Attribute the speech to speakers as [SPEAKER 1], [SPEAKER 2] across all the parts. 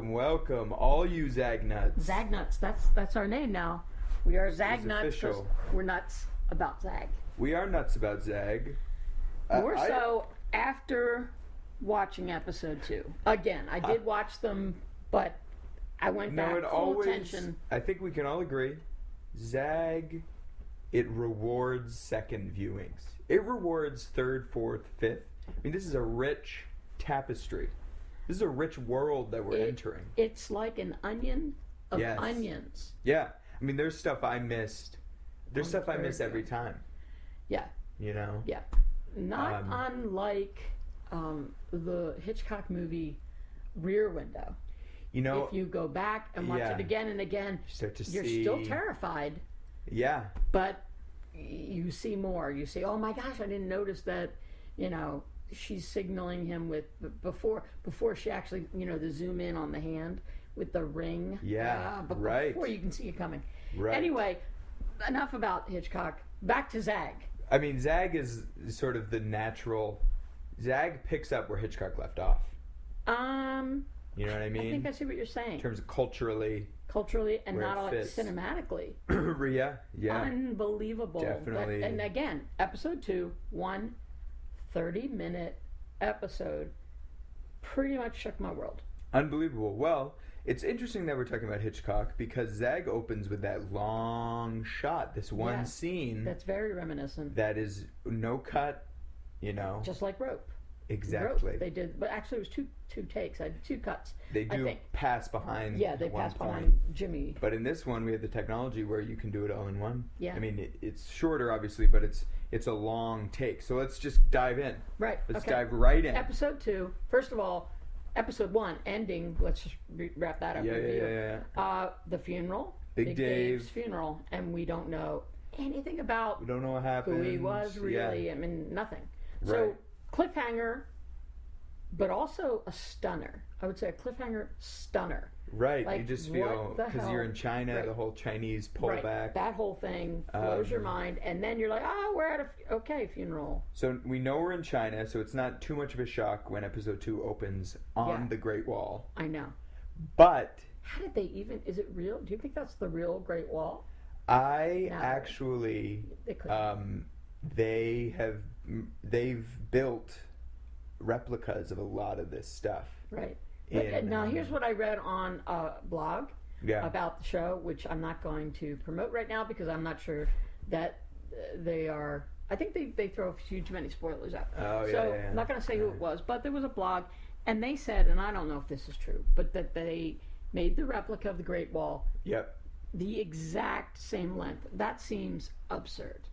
[SPEAKER 1] Welcome, all you Zag nuts.
[SPEAKER 2] Zag nuts, that's our name now. We are Zag nuts because we're nuts about Zag.
[SPEAKER 1] We are nuts about Zag.
[SPEAKER 2] More so after watching episode 2. Again, I did watch them, but I went back full attention.
[SPEAKER 1] I think we can all agree, Zag, it rewards second viewings. It rewards third, fourth, fifth. I mean, this is a rich tapestry. This is a rich world that we're entering.
[SPEAKER 2] It's like an onion of onions.
[SPEAKER 1] Yeah. I mean, there's stuff I missed. There's stuff I miss every time.
[SPEAKER 2] Yeah.
[SPEAKER 1] You know?
[SPEAKER 2] Yeah. Not unlike the Hitchcock movie Rear Window.
[SPEAKER 1] You know,
[SPEAKER 2] if you go back and watch it again and again, you're still terrified.
[SPEAKER 1] Yeah.
[SPEAKER 2] But you see more. You see, oh my gosh, I didn't notice that, you know, she's signaling him with before she actually, you know, the zoom in on the hand with the ring.
[SPEAKER 1] Yeah,
[SPEAKER 2] but
[SPEAKER 1] right.
[SPEAKER 2] Before you can see it coming.
[SPEAKER 1] Right.
[SPEAKER 2] Anyway, enough about Hitchcock. Back to Zag.
[SPEAKER 1] I mean, Zag is sort of the natural. Zag picks up where Hitchcock left off. You know what I mean?
[SPEAKER 2] I think I see what you're saying.
[SPEAKER 1] In terms of culturally,
[SPEAKER 2] and not all cinematically.
[SPEAKER 1] yeah.
[SPEAKER 2] Unbelievable.
[SPEAKER 1] Definitely.
[SPEAKER 2] And again, episode 2, 30-minute episode, pretty much shook my world.
[SPEAKER 1] Unbelievable. Well, it's interesting that we're talking about Hitchcock because Zag opens with that long shot, this one scene.
[SPEAKER 2] That's very reminiscent.
[SPEAKER 1] That is no cut, you know.
[SPEAKER 2] Just like Rope.
[SPEAKER 1] Exactly.
[SPEAKER 2] Rope, they did, but actually it was two takes. I had 2 cuts.
[SPEAKER 1] They do pass behind.
[SPEAKER 2] Yeah, they pass behind Jimmy.
[SPEAKER 1] But in this one, we have the technology where you can do it all in one.
[SPEAKER 2] Yeah.
[SPEAKER 1] I mean, it's shorter, obviously, but it's a long take. So let's just dive in.
[SPEAKER 2] Right.
[SPEAKER 1] Let's dive right in.
[SPEAKER 2] Episode 2. First of all, episode 1 ending. Let's just wrap that up.
[SPEAKER 1] Yeah.
[SPEAKER 2] The funeral.
[SPEAKER 1] Big
[SPEAKER 2] Dave's funeral, and we don't know anything about.
[SPEAKER 1] We don't know what happened.
[SPEAKER 2] Who he was really. Yeah. I mean, nothing.
[SPEAKER 1] Right.
[SPEAKER 2] So cliffhanger, but also a stunner. I would say a cliffhanger stunner.
[SPEAKER 1] Right.
[SPEAKER 2] Like,
[SPEAKER 1] you just feel because you're in China, the whole Chinese pullback.
[SPEAKER 2] That whole thing blows your mind, and then you're like, oh, we're at a funeral.
[SPEAKER 1] So we know we're in China, so it's not too much of a shock when episode 2 opens on the Great Wall.
[SPEAKER 2] I know.
[SPEAKER 1] But
[SPEAKER 2] how did they even? Is it real? Do you think that's the real Great Wall?
[SPEAKER 1] Actually, they've built replicas of a lot of this stuff.
[SPEAKER 2] Right. But now here's what I read on a blog about the show, which I'm not going to promote right now because I'm not sure that they are. I think they throw a few too many spoilers out. I'm not going to say who it was, but there was a blog, and they said, and I don't know if this is true, but that they made the replica of the Great Wall.
[SPEAKER 1] Yep. The
[SPEAKER 2] exact same length. That seems absurd.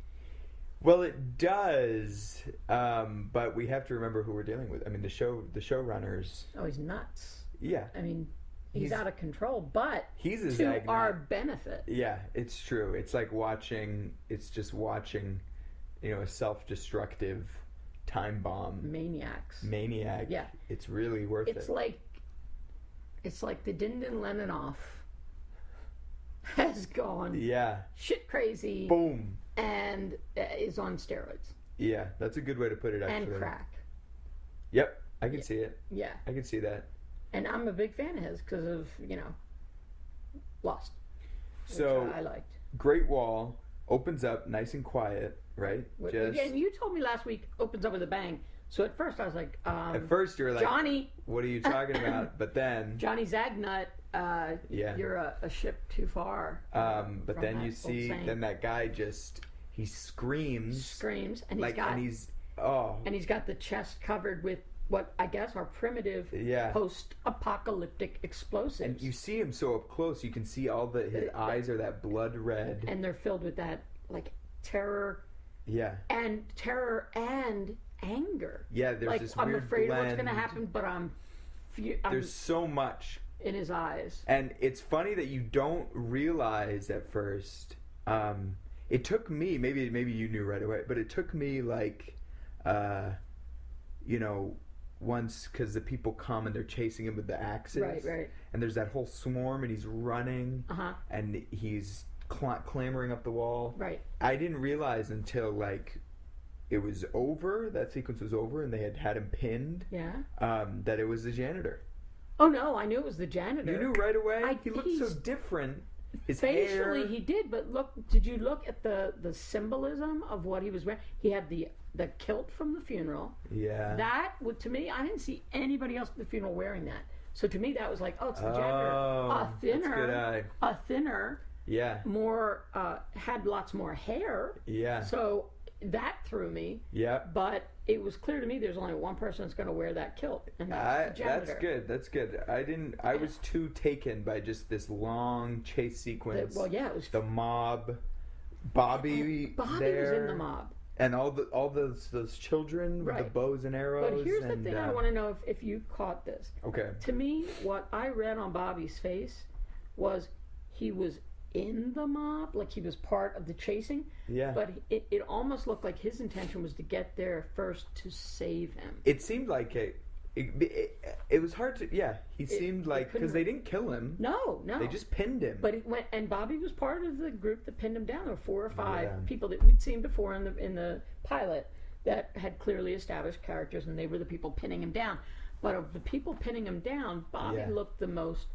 [SPEAKER 1] Well, it does, but we have to remember who we're dealing with. I mean, the showrunners.
[SPEAKER 2] Oh, he's nuts.
[SPEAKER 1] Yeah.
[SPEAKER 2] I mean, he's out of control, but
[SPEAKER 1] he's a
[SPEAKER 2] to our benefit.
[SPEAKER 1] Yeah, it's true. It's like watching, you know, a self-destructive time bomb. Maniac.
[SPEAKER 2] Yeah.
[SPEAKER 1] It's really worth it.
[SPEAKER 2] It's like the Din Din Leninoff has gone shit crazy.
[SPEAKER 1] Boom.
[SPEAKER 2] And is on steroids.
[SPEAKER 1] Yeah, that's a good way to put it, actually.
[SPEAKER 2] And crack.
[SPEAKER 1] Yep, I can see it.
[SPEAKER 2] Yeah.
[SPEAKER 1] I can see that.
[SPEAKER 2] And I'm a big fan of his because of, you know, Lost.
[SPEAKER 1] So,
[SPEAKER 2] I liked.
[SPEAKER 1] Great Wall opens up nice and quiet, right?
[SPEAKER 2] And you told me last week opens up with a bang. So at first I was like,
[SPEAKER 1] at first you were like,
[SPEAKER 2] Johnny,
[SPEAKER 1] what are you talking about? But then
[SPEAKER 2] Johnny Zagnut, you're a ship too far.
[SPEAKER 1] But then you see, then that guy he screams, and
[SPEAKER 2] he's got the chest covered with what I guess are primitive post-apocalyptic explosives.
[SPEAKER 1] And you see him so up close, you can see his eyes are that blood red,
[SPEAKER 2] and they're filled with that like terror.
[SPEAKER 1] Yeah.
[SPEAKER 2] And terror and anger.
[SPEAKER 1] Yeah, there's
[SPEAKER 2] like,
[SPEAKER 1] this
[SPEAKER 2] I'm
[SPEAKER 1] weird
[SPEAKER 2] afraid
[SPEAKER 1] blend.
[SPEAKER 2] What's going to happen, but
[SPEAKER 1] there's so much
[SPEAKER 2] in his eyes.
[SPEAKER 1] And it's funny that you don't realize at first. It took me, maybe you knew right away, but it took me like, you know, once because the people come and they're chasing him with the axes.
[SPEAKER 2] Right.
[SPEAKER 1] And there's that whole swarm and he's running. And he's clambering up the wall.
[SPEAKER 2] Right.
[SPEAKER 1] I didn't realize until like it was over, that sequence was over, and they had him pinned.
[SPEAKER 2] Yeah.
[SPEAKER 1] That it was the janitor.
[SPEAKER 2] Oh no, I knew it was the janitor.
[SPEAKER 1] You knew right away? He looked so different. His facially,
[SPEAKER 2] hair. He did, but did you look at the symbolism of what he was wearing? He had the kilt from the funeral.
[SPEAKER 1] Yeah.
[SPEAKER 2] That, to me, I didn't see anybody else at the funeral wearing that. So to me, that was like, oh, it's the janitor.
[SPEAKER 1] That's a good eye.
[SPEAKER 2] A thinner.
[SPEAKER 1] Yeah.
[SPEAKER 2] More, had lots more hair.
[SPEAKER 1] Yeah.
[SPEAKER 2] So that threw me.
[SPEAKER 1] Yeah.
[SPEAKER 2] But it was clear to me there's only one person that's going to wear that kilt, and that's the janitor.
[SPEAKER 1] That's good. I was too taken by just this long chase sequence.
[SPEAKER 2] It was
[SPEAKER 1] the mob. Bobby there.
[SPEAKER 2] Was in the mob.
[SPEAKER 1] And all those children with the bows and arrows.
[SPEAKER 2] But here's the thing: I want to know if you caught this.
[SPEAKER 1] Okay.
[SPEAKER 2] To me, what I read on Bobby's face was he was in the mob, like he was part of the chasing.
[SPEAKER 1] Yeah.
[SPEAKER 2] But it almost looked like his intention was to get there first to save him.
[SPEAKER 1] It seemed like it was hard to. Yeah, he seemed like because they didn't kill him.
[SPEAKER 2] No.
[SPEAKER 1] They just pinned him.
[SPEAKER 2] But it went, and Bobby was part of the group that pinned him down. There were 4 or 5 people that we'd seen before in the pilot that had clearly established characters, and they were the people pinning him down. But of the people pinning him down, Bobby looked the most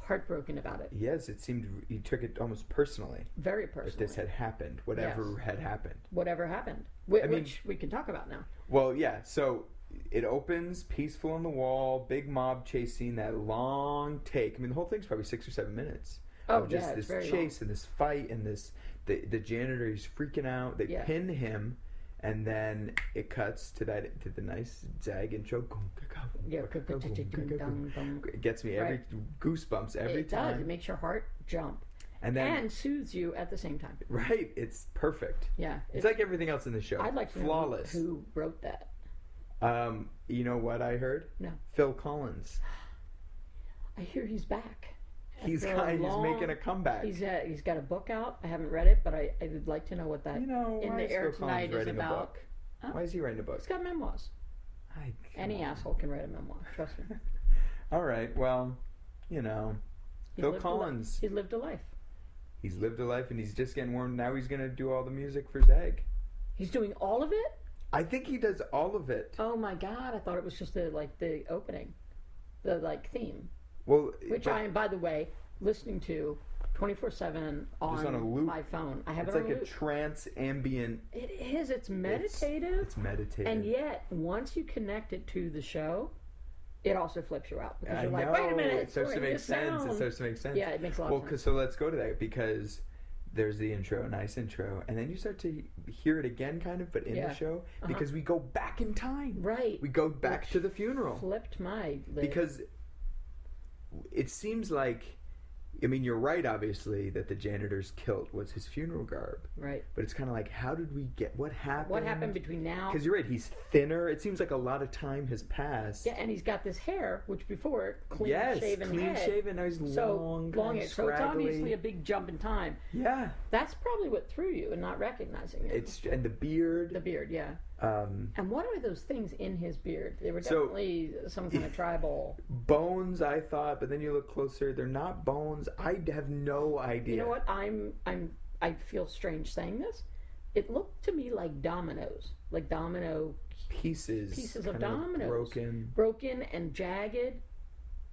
[SPEAKER 2] heartbroken about it.
[SPEAKER 1] Yes, it seemed he took it almost personally.
[SPEAKER 2] Very personally.
[SPEAKER 1] That this had happened. Whatever had happened.
[SPEAKER 2] Whatever happened. Which we can talk about now.
[SPEAKER 1] Well, yeah. So it opens peaceful on the wall, big mob chase scene, that long take. I mean, the whole thing's probably 6 or 7 minutes. Just this chase and this fight and this the janitor is freaking out. They pin him. And then it cuts to the nice ZAG intro. It gets me every goosebumps every time.
[SPEAKER 2] It does. It makes your heart jump. And soothes you at the same time.
[SPEAKER 1] Right. It's perfect.
[SPEAKER 2] Yeah.
[SPEAKER 1] It's like everything else in the show.
[SPEAKER 2] I'd like to know who wrote that.
[SPEAKER 1] You know what I heard?
[SPEAKER 2] No.
[SPEAKER 1] Phil Collins.
[SPEAKER 2] I hear he's back.
[SPEAKER 1] He's making a comeback.
[SPEAKER 2] He's got a book out. I haven't read it, but I would like to know what that
[SPEAKER 1] In the Air Tonight is about. Why is he writing a book?
[SPEAKER 2] He's got memoirs. Any asshole can write a memoir. Trust me.
[SPEAKER 1] All right. Well, Phil Collins.
[SPEAKER 2] He's lived a life.
[SPEAKER 1] He's lived a life, and he's just getting warm. Now he's going to do all the music for ZAG.
[SPEAKER 2] He's doing all of it?
[SPEAKER 1] I think he does all of it.
[SPEAKER 2] Oh my God! I thought it was just the opening, the theme.
[SPEAKER 1] Well,
[SPEAKER 2] which I am, by the way, listening to 24/7 on
[SPEAKER 1] a loop.
[SPEAKER 2] My phone. I have
[SPEAKER 1] it
[SPEAKER 2] on
[SPEAKER 1] a loop. It's like a trance ambient.
[SPEAKER 2] It is. It's meditative.
[SPEAKER 1] It's meditative.
[SPEAKER 2] And yet, once you connect it to the show, it also flips you out because you're
[SPEAKER 1] like,
[SPEAKER 2] wait a minute,
[SPEAKER 1] it starts to make sense. It starts to make sense.
[SPEAKER 2] Yeah, it makes a lot of sense.
[SPEAKER 1] So let's go to that because there's the intro, nice intro, and then you start to hear it again, kind of, but in the show because we go back in time.
[SPEAKER 2] Right.
[SPEAKER 1] We go back to the funeral.
[SPEAKER 2] Flipped my lid.
[SPEAKER 1] Because it seems like, I mean, you're right, obviously, that the janitor's kilt was his funeral garb.
[SPEAKER 2] Right.
[SPEAKER 1] But it's kind of like, how did we get, what happened?
[SPEAKER 2] What happened between now?
[SPEAKER 1] Because you're right, he's thinner. It seems like a lot of time has passed.
[SPEAKER 2] Yeah, and he's got this hair, which before, clean shaven
[SPEAKER 1] now he's long hair.
[SPEAKER 2] So it's obviously a big jump in time.
[SPEAKER 1] Yeah.
[SPEAKER 2] That's probably what threw you in not recognizing it.
[SPEAKER 1] And the beard.
[SPEAKER 2] The beard, yeah. And what are those things in his beard? They were definitely some kind of tribal
[SPEAKER 1] bones, I thought, but then you look closer, they're not bones. I have no idea.
[SPEAKER 2] You know what? I feel strange saying this. It looked to me like dominoes, like domino pieces of dominoes, broken and jagged.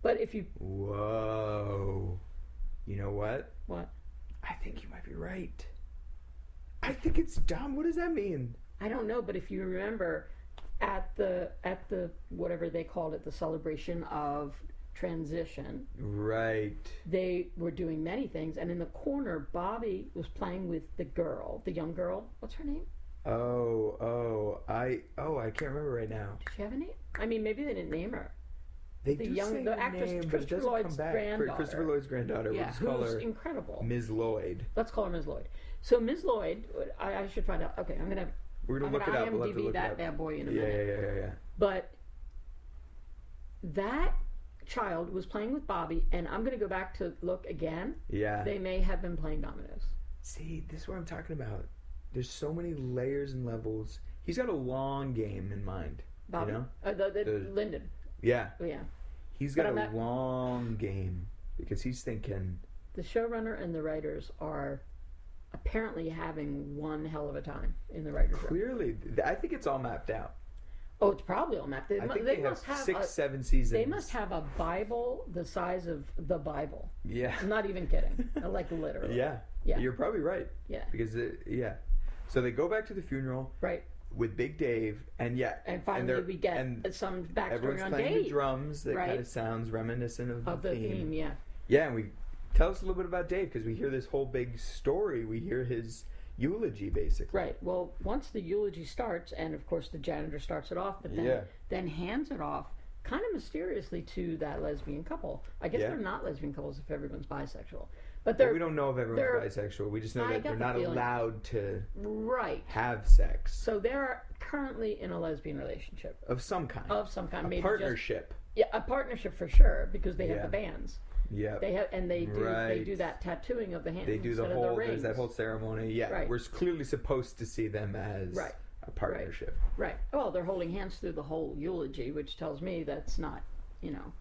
[SPEAKER 2] But if you
[SPEAKER 1] whoa, you know what?
[SPEAKER 2] What?
[SPEAKER 1] I think you might be right. I think it's dumb. What does that mean?
[SPEAKER 2] I don't know, but if you remember at the whatever they called it, the celebration of transition.
[SPEAKER 1] Right.
[SPEAKER 2] They were doing many things, and in the corner, Bobby was playing with the young girl. What's her name?
[SPEAKER 1] I can't remember right now.
[SPEAKER 2] Does she have a name? I mean, maybe they didn't name her.
[SPEAKER 1] The
[SPEAKER 2] actress
[SPEAKER 1] name,
[SPEAKER 2] Christopher Lloyd's granddaughter.
[SPEAKER 1] Christopher Lloyd's granddaughter.
[SPEAKER 2] Yeah, who's incredible.
[SPEAKER 1] Ms. Lloyd.
[SPEAKER 2] Let's call her Ms. Lloyd. So Ms. Lloyd, I should find out. Okay,
[SPEAKER 1] we're gonna look it up.
[SPEAKER 2] We'll IMDb that bad boy in a minute.
[SPEAKER 1] Yeah.
[SPEAKER 2] But that child was playing with Bobby, and I'm gonna go back to look again.
[SPEAKER 1] Yeah.
[SPEAKER 2] They may have been playing dominoes.
[SPEAKER 1] See, this is what I'm talking about. There's so many layers and levels. He's got a long game in mind.
[SPEAKER 2] Bobby?
[SPEAKER 1] You know?
[SPEAKER 2] Lyndon.
[SPEAKER 1] Yeah.
[SPEAKER 2] Yeah.
[SPEAKER 1] He's got a long game because he's thinking...
[SPEAKER 2] The showrunner and the writers are apparently having one hell of a time in the writer's room.
[SPEAKER 1] Clearly. I think it's all mapped out.
[SPEAKER 2] Oh, it's probably all mapped.
[SPEAKER 1] I think they have 6-7 seasons.
[SPEAKER 2] They must have a Bible the size of the Bible.
[SPEAKER 1] Yeah.
[SPEAKER 2] I'm not even kidding. Like literally.
[SPEAKER 1] Yeah. You're probably right.
[SPEAKER 2] Yeah.
[SPEAKER 1] Because, So they go back to the funeral.
[SPEAKER 2] Right.
[SPEAKER 1] With Big Dave, and
[SPEAKER 2] finally we get some backstory
[SPEAKER 1] everyone's
[SPEAKER 2] on
[SPEAKER 1] playing
[SPEAKER 2] Dave.
[SPEAKER 1] The drums that kind of sounds reminiscent of the theme.
[SPEAKER 2] Yeah.
[SPEAKER 1] Yeah, and we tell us a little bit about Dave because we hear this whole big story. We hear his eulogy, basically.
[SPEAKER 2] Right. Well, once the eulogy starts, and of course the janitor starts it off, but then hands it off kind of mysteriously to that lesbian couple. I guess they're not lesbian couples if everyone's bisexual. But we
[SPEAKER 1] don't know if everyone's bisexual. We just know that they're not allowed to have sex.
[SPEAKER 2] So they're currently in a lesbian relationship.
[SPEAKER 1] Of some kind.
[SPEAKER 2] Maybe
[SPEAKER 1] partnership.
[SPEAKER 2] A partnership for sure, because they have the bands.
[SPEAKER 1] Yeah.
[SPEAKER 2] They do that tattooing of the hands.
[SPEAKER 1] They do there's that whole ceremony. Yeah.
[SPEAKER 2] Right.
[SPEAKER 1] We're clearly supposed to see them as a partnership.
[SPEAKER 2] Right. Well, they're holding hands through the whole eulogy, which tells me that's not,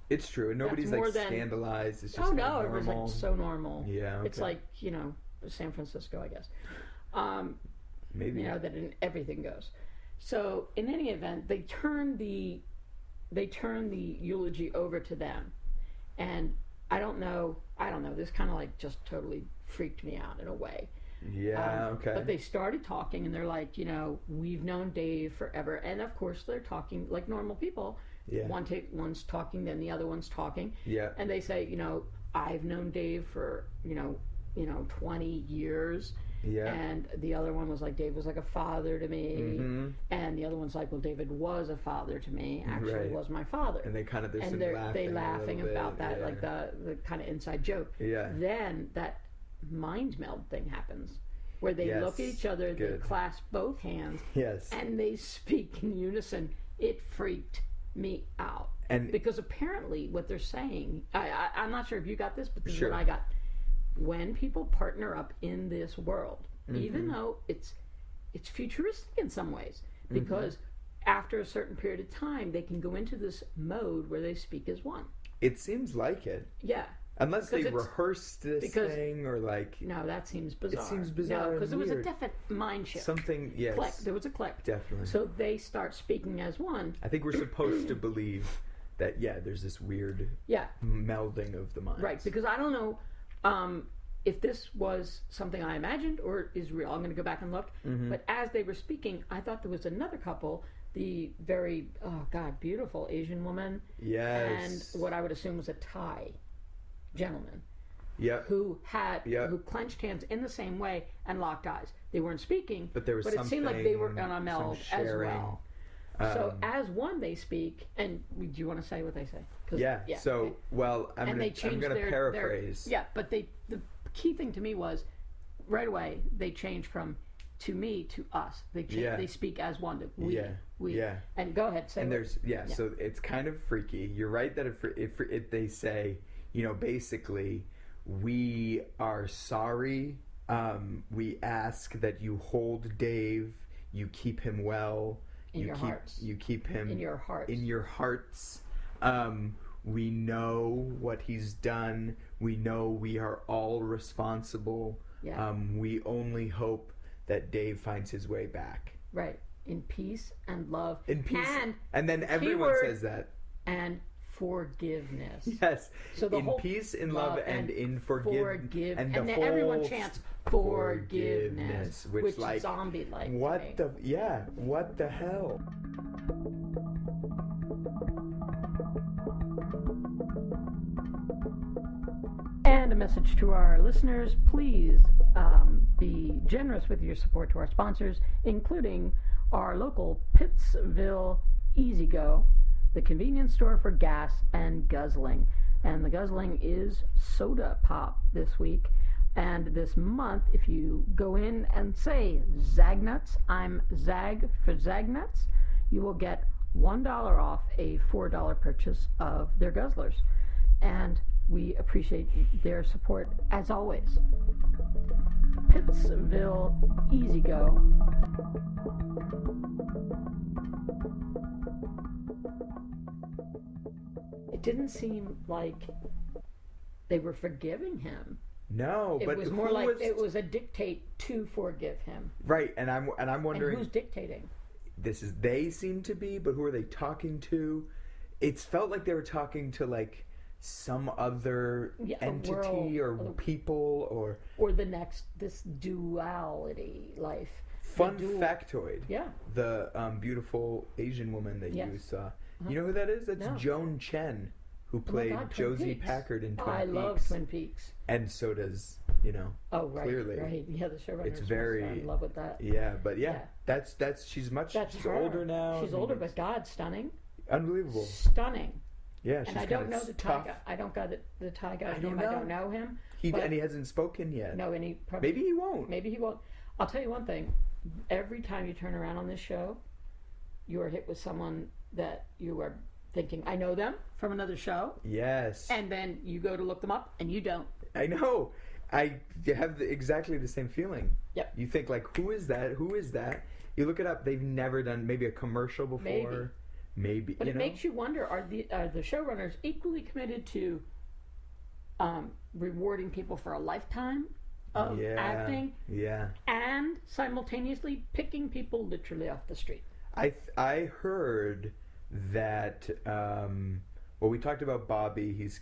[SPEAKER 1] It's true, and nobody's scandalized. It's just
[SPEAKER 2] no, it was like so normal.
[SPEAKER 1] Yeah, okay.
[SPEAKER 2] It's like San Francisco, I guess.
[SPEAKER 1] Maybe
[SPEAKER 2] that everything goes. So in any event, they turn the eulogy over to them, and I don't know. This kind of like just totally freaked me out in a way.
[SPEAKER 1] Yeah, okay.
[SPEAKER 2] But they started talking, and they're like, we've known Dave forever, and of course they're talking like normal people. Yeah. One's talking, then the other one's talking.
[SPEAKER 1] Yeah.
[SPEAKER 2] And they say, I've known Dave for 20 years.
[SPEAKER 1] Yeah.
[SPEAKER 2] And the other one was like, Dave was like a father to me.
[SPEAKER 1] Mm-hmm.
[SPEAKER 2] And the other one's like, well, David was a father to me. Actually, was my father.
[SPEAKER 1] And they kind of
[SPEAKER 2] laughing about that, like the kind of inside joke.
[SPEAKER 1] Yeah.
[SPEAKER 2] Then that mind meld thing happens, where they look at each other, they clasp both hands, and they speak in unison. It freaked me out, and because apparently what they're saying, I'm not sure if you got this, but this is what I got. When people partner up in this world, even though it's futuristic in some ways, because after a certain period of time, they can go into this mode where they speak as one.
[SPEAKER 1] It seems like it.
[SPEAKER 2] Yeah.
[SPEAKER 1] Unless they rehearsed this thing or like...
[SPEAKER 2] No, that seems bizarre.
[SPEAKER 1] It seems bizarre.
[SPEAKER 2] No, because it was a definite mind shift.
[SPEAKER 1] Something, yes.
[SPEAKER 2] Click. There was a click.
[SPEAKER 1] Definitely.
[SPEAKER 2] So they start speaking as one.
[SPEAKER 1] I think we're supposed to believe that, there's this weird melding of the minds.
[SPEAKER 2] Right, because I don't know if this was something I imagined or is real. I'm going to go back and look. Mm-hmm. But as they were speaking, I thought there was another couple, the very, beautiful Asian woman.
[SPEAKER 1] Yes.
[SPEAKER 2] And what I would assume was a Thai gentleman, who clenched hands in the same way and locked eyes. They weren't speaking, but it seemed like they were on a meld as well. So as one, they speak. And do you want to say what they say?
[SPEAKER 1] I'm going to paraphrase.
[SPEAKER 2] But the key thing to me was right away they changed from to me to us. They speak as one. To we. Yeah. And go ahead. Say.
[SPEAKER 1] And so it's kind of freaky. You're right that if they say, basically, we are sorry. We ask that you hold Dave. You keep him well. You keep him
[SPEAKER 2] in your hearts.
[SPEAKER 1] In your hearts. We know what he's done. We know we are all responsible. Yeah. We only hope that Dave finds his way back.
[SPEAKER 2] Right. In peace and love.
[SPEAKER 1] In peace. And then everyone says that.
[SPEAKER 2] And forgiveness.
[SPEAKER 1] Yes.
[SPEAKER 2] So the whole
[SPEAKER 1] peace, in love, and in forgiveness.
[SPEAKER 2] And then everyone chants forgiveness, which like zombie-like.
[SPEAKER 1] What the hell?
[SPEAKER 2] And a message to our listeners, please be generous with your support to our sponsors, including our local Pittsville Easy Go, the convenience store for gas and guzzling. And the guzzling is soda pop this week. And this month, if you go in and say ZAG Nuts, I'm ZAG for ZAG Nuts, you will get $1 off a $4 purchase of their guzzlers. And we appreciate their support as always. Pittsville Easy Go. didn't seem like they were forgiving him.
[SPEAKER 1] No, but
[SPEAKER 2] it was more like it was a dictate to forgive him.
[SPEAKER 1] Right, and I'm wondering,
[SPEAKER 2] and who's dictating?
[SPEAKER 1] They seem to be, but who are they talking to? It's felt like they were talking to like some other entity or people or
[SPEAKER 2] this duality life.
[SPEAKER 1] Fun factoid.
[SPEAKER 2] Yeah.
[SPEAKER 1] The beautiful Asian woman that you saw. You know who that is? That's Joan Chen, who played Josie Packard in Twin Peaks.
[SPEAKER 2] I love Twin Peaks.
[SPEAKER 1] And so does,
[SPEAKER 2] Oh, right.
[SPEAKER 1] clearly.
[SPEAKER 2] Right. Yeah, the showrunner.
[SPEAKER 1] It's very
[SPEAKER 2] in love with that.
[SPEAKER 1] Yeah, but that's she's older now.
[SPEAKER 2] She's older, but God, stunning.
[SPEAKER 1] Unbelievable.
[SPEAKER 2] Stunning.
[SPEAKER 1] Yeah, she's
[SPEAKER 2] and I don't know the Thai guy. I don't got the Thai guy's name. I don't know him.
[SPEAKER 1] And he hasn't spoken yet.
[SPEAKER 2] No, and he probably
[SPEAKER 1] maybe he won't.
[SPEAKER 2] Maybe he won't. I'll tell you one thing. Every time you turn around on this show, you are hit with someone that you are thinking, I know them from another show.
[SPEAKER 1] Yes.
[SPEAKER 2] And then you go to look them up, and you don't.
[SPEAKER 1] I know. I have exactly the same feeling.
[SPEAKER 2] Yep.
[SPEAKER 1] You think, like, who is that? Who is that? You look it up. They've never done maybe a commercial before. Maybe.
[SPEAKER 2] But it makes you wonder, are the showrunners equally committed to rewarding people for a lifetime of acting?
[SPEAKER 1] Yeah.
[SPEAKER 2] And simultaneously picking people literally off the street?
[SPEAKER 1] I heard that... well, we talked about Bobby. He's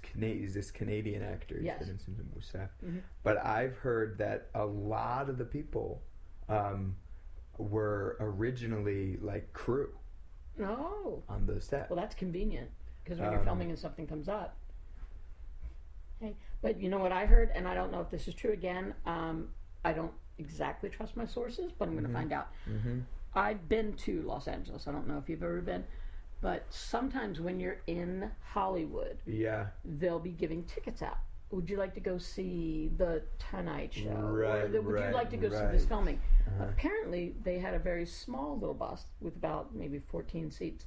[SPEAKER 1] this Canadian actor. He's been in Simpson Moussaf. Mm-hmm. But I've heard that a lot of the people were originally like crew.
[SPEAKER 2] Oh.
[SPEAKER 1] On the set.
[SPEAKER 2] Well, that's convenient because when you're filming and something comes up. Hey, but you know what I heard, and I don't know if this is true again. I don't exactly trust my sources, but I'm going to find out. Mm-hmm. I've been to Los Angeles. I don't know if you've ever been. But sometimes when you're in Hollywood, they'll be giving tickets out. Would you like to go see the Tonight Show?
[SPEAKER 1] Right,
[SPEAKER 2] would you like to go see this filming? Apparently, they had a very small little bus with about maybe 14 seats.